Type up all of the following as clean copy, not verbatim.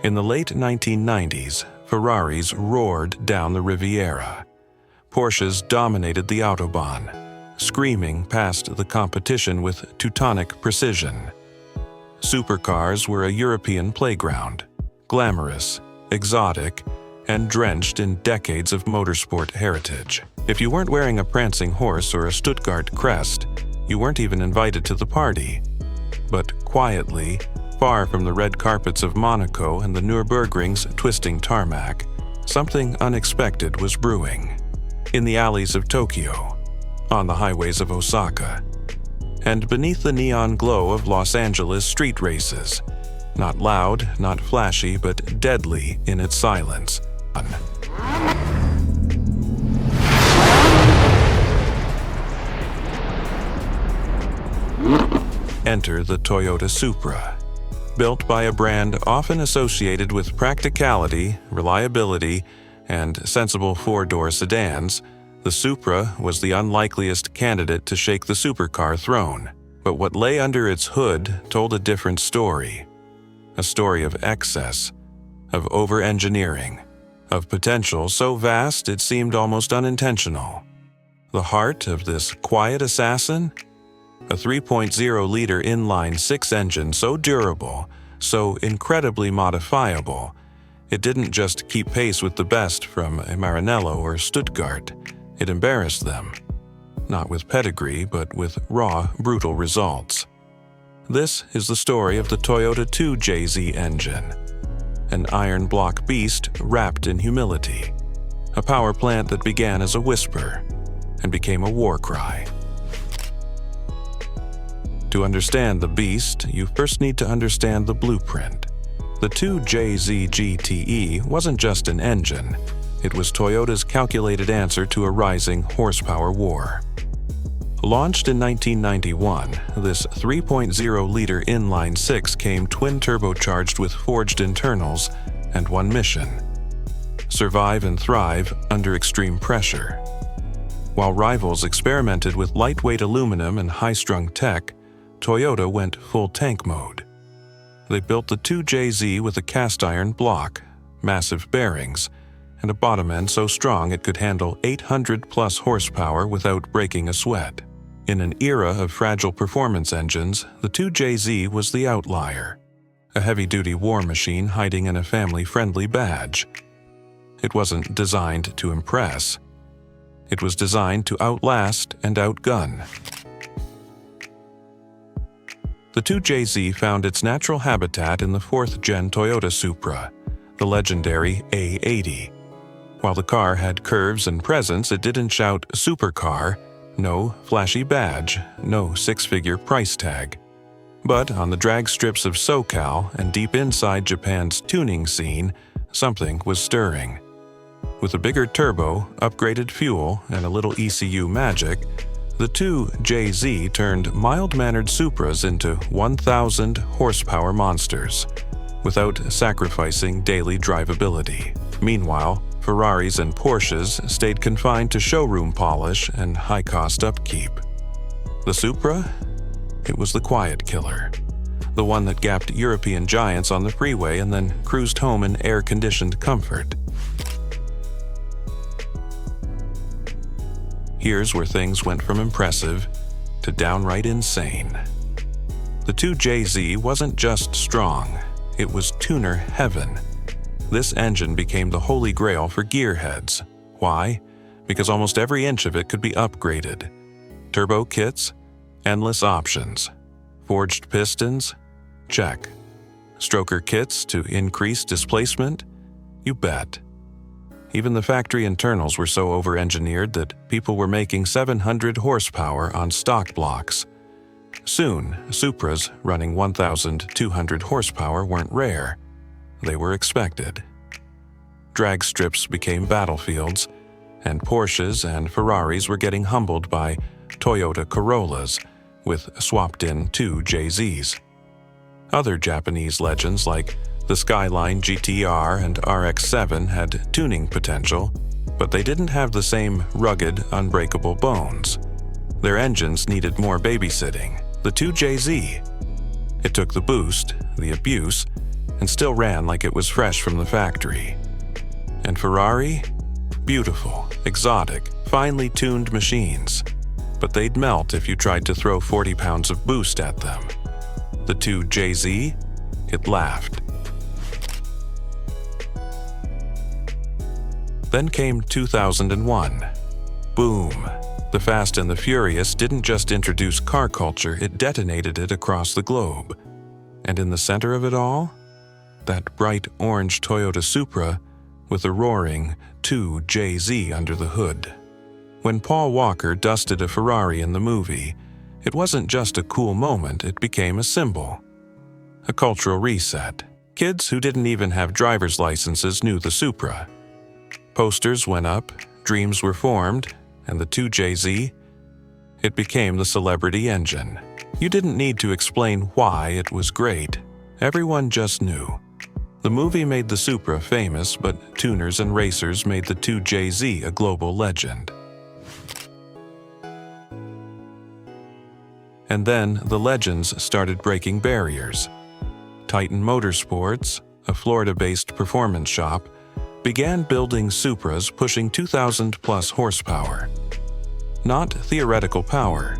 In the late 1990s, Ferraris roared down the Riviera. Porsches dominated the Autobahn, screaming past the competition with Teutonic precision. Supercars were a European playground, glamorous, exotic, and drenched in decades of motorsport heritage. If you weren't wearing a prancing horse or a Stuttgart crest, you weren't even invited to the party. But quietly, far from the red carpets of Monaco and the Nürburgring's twisting tarmac, something unexpected was brewing. In the alleys of Tokyo, on the highways of Osaka, and beneath the neon glow of Los Angeles street races, not loud, not flashy, but deadly in its silence. Enter the Toyota Supra. Built by a brand often associated with practicality, reliability, and sensible four-door sedans, the Supra was the unlikeliest candidate to shake the supercar throne. But what lay under its hood told a different story. A story of excess, of over-engineering, of potential so vast it seemed almost unintentional. The heart of this quiet assassin? A 3.0-liter inline-six engine so durable, so incredibly modifiable, it didn't just keep pace with the best from Maranello or Stuttgart. It embarrassed them. Not with pedigree, but with raw, brutal results. This is the story of the Toyota 2JZ engine. An iron block beast wrapped in humility. A power plant that began as a whisper and became a war cry. To understand the beast, you first need to understand the blueprint. The 2JZ GTE wasn't just an engine. It was Toyota's calculated answer to a rising horsepower war. Launched in 1991, this 3.0-liter inline-six came twin-turbocharged with forged internals and one mission: survive and thrive under extreme pressure. While rivals experimented with lightweight aluminum and high-strung tech, Toyota went full tank mode. They built the 2JZ with a cast-iron block, massive bearings, and a bottom end so strong it could handle 800-plus horsepower without breaking a sweat. In an era of fragile performance engines, the 2JZ was the outlier, a heavy-duty war machine hiding in a family-friendly badge. It wasn't designed to impress. It was designed to outlast and outgun. The 2JZ found its natural habitat in the fourth-gen Toyota Supra, the legendary A80. While the car had curves and presence, it didn't shout Supercar, no flashy badge, no six-figure price tag. But on the drag strips of SoCal and deep inside Japan's tuning scene, something was stirring. With a bigger turbo, upgraded fuel, and a little ECU magic, the 2JZ turned mild-mannered Supras into 1,000 horsepower monsters, without sacrificing daily drivability. Meanwhile, Ferraris and Porsches stayed confined to showroom polish and high-cost upkeep. The Supra? It was the quiet killer. The one that gapped European giants on the freeway and then cruised home in air-conditioned comfort. Here's where things went from impressive to downright insane. The 2JZ wasn't just strong, it was tuner heaven. This engine became the holy grail for gearheads. Why? Because almost every inch of it could be upgraded. Turbo kits? Endless options. Forged pistons? Check. Stroker kits to increase displacement? You bet. Even the factory internals were so over-engineered that people were making 700 horsepower on stock blocks. Soon, Supras running 1,200 horsepower weren't rare. They were expected. Drag strips became battlefields, and Porsches and Ferraris were getting humbled by Toyota Corollas with swapped-in 2JZs. Other Japanese legends like the Skyline GTR and RX-7 had tuning potential, but they didn't have the same rugged, unbreakable bones. Their engines needed more babysitting. The 2JZ. It took the boost, the abuse, and still ran like it was fresh from the factory. And Ferrari? Beautiful, exotic, finely tuned machines. But they'd melt if you tried to throw 40 pounds of boost at them. The 2JZ? It laughed. Then came 2001. Boom. The Fast and the Furious didn't just introduce car culture, it detonated it across the globe. And in the center of it all? That bright orange Toyota Supra with a roaring 2JZ under the hood. When Paul Walker dusted a Ferrari in the movie, it wasn't just a cool moment, it became a symbol. A cultural reset. Kids who didn't even have driver's licenses knew the Supra. Posters went up, dreams were formed, and the 2JZ, it became the celebrity engine. You didn't need to explain why it was great. Everyone just knew. The movie made the Supra famous, but tuners and racers made the 2JZ a global legend. And then the legends started breaking barriers. Titan Motorsports, a Florida-based performance shop, began building Supras pushing 2,000-plus horsepower. Not theoretical power.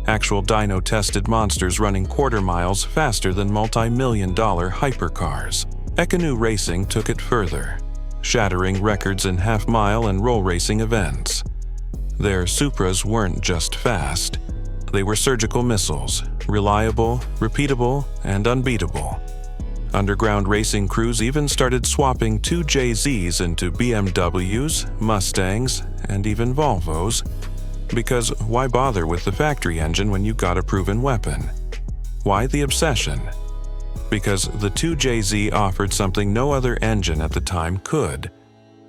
Actual dyno-tested monsters running quarter miles faster than multi-million-dollar hypercars. Economy Racing took it further, shattering records in half-mile and roll racing events. Their Supras weren't just fast. They were surgical missiles, reliable, repeatable, and unbeatable. Underground racing crews even started swapping 2JZs into BMWs, Mustangs, and even Volvos, because why bother with the factory engine when you got a proven weapon? Why the obsession? Because the 2JZ offered something no other engine at the time could: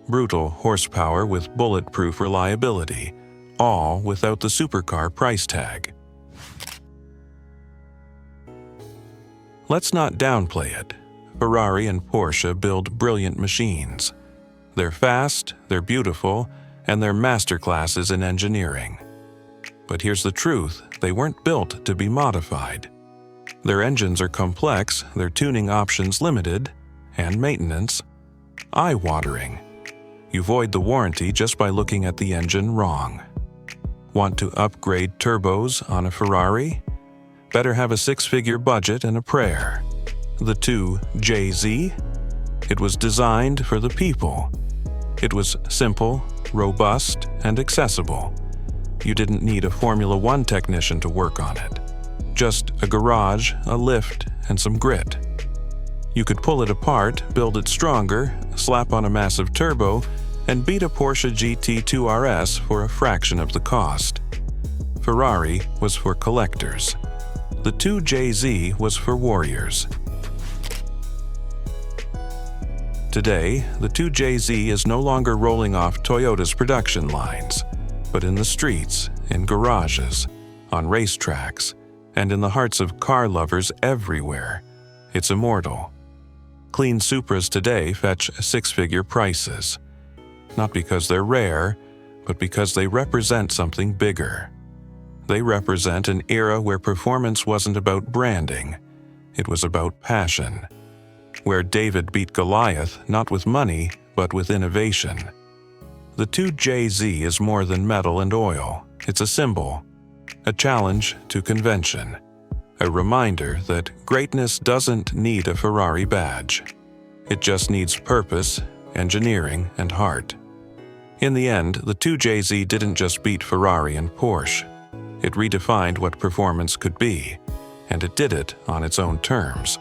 brutal horsepower with bulletproof reliability, all without the supercar price tag. Let's not downplay it. Ferrari and Porsche build brilliant machines. They're fast, they're beautiful, and they're masterclasses in engineering. But here's the truth, they weren't built to be modified. Their engines are complex, their tuning options limited, and maintenance eye-watering. You void the warranty just by looking at the engine wrong. Want to upgrade turbos on a Ferrari? Better have a six-figure budget and a prayer. The 2JZ? It was designed for the people. It was simple, robust, and accessible. You didn't need a Formula One technician to work on it. Just a garage, a lift, and some grit. You could pull it apart, build it stronger, slap on a massive turbo, and beat a Porsche GT2 RS for a fraction of the cost. Ferrari was for collectors. The 2JZ was for warriors. Today, the 2JZ is no longer rolling off Toyota's production lines, but in the streets, in garages, on racetracks, and in the hearts of car lovers everywhere. It's immortal. Clean Supras today fetch six-figure prices, not because they're rare, but because they represent something bigger. They represent an era where performance wasn't about branding, it was about passion. Where David beat Goliath not with money, but with innovation. The 2JZ is more than metal and oil. It's a symbol, a challenge to convention, a reminder that greatness doesn't need a Ferrari badge. It just needs purpose, engineering, and heart. In the end, the 2JZ didn't just beat Ferrari and Porsche. It redefined what performance could be, and it did it on its own terms.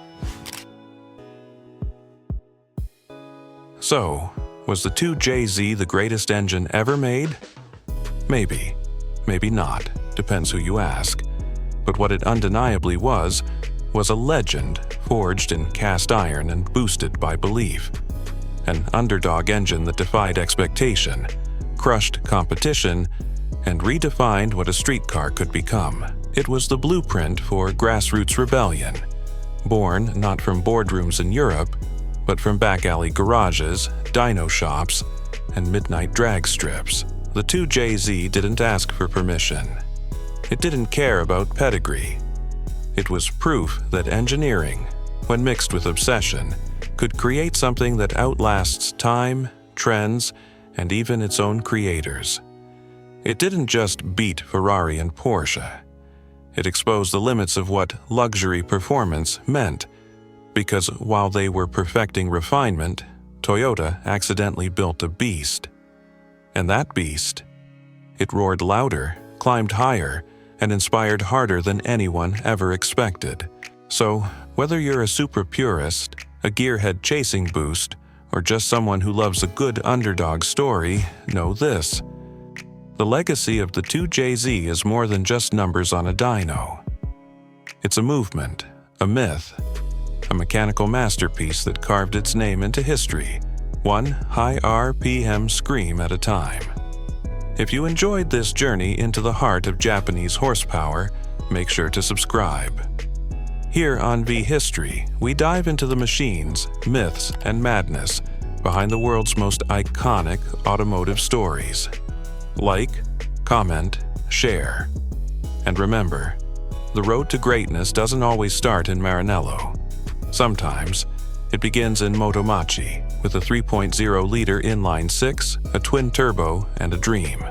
So, was the 2JZ the greatest engine ever made? Maybe. Maybe not. Depends who you ask. But what it undeniably was a legend forged in cast iron and boosted by belief. An underdog engine that defied expectation, crushed competition, and redefined what a street car could become. It was the blueprint for grassroots rebellion, born not from boardrooms in Europe, but from back-alley garages, dyno shops, and midnight drag strips. The 2JZ didn't ask for permission. It didn't care about pedigree. It was proof that engineering, when mixed with obsession, could create something that outlasts time, trends, and even its own creators. It didn't just beat Ferrari and Porsche. It exposed the limits of what luxury performance meant, because while they were perfecting refinement, Toyota accidentally built a beast. And that beast, it roared louder, climbed higher, and inspired harder than anyone ever expected. So, whether you're a Supra purist, a gearhead chasing boost, or just someone who loves a good underdog story, know this. The legacy of the 2JZ is more than just numbers on a dyno. It's a movement, a myth, a mechanical masterpiece that carved its name into history, one high RPM scream at a time. If you enjoyed this journey into the heart of Japanese horsepower, make sure to subscribe. Here on VeHistory, we dive into the machines, myths, and madness behind the world's most iconic automotive stories. Like, comment, share. And remember, the road to greatness doesn't always start in Maranello. Sometimes, it begins in Motomachi with a 3.0-liter inline-six, a twin-turbo, and a dream.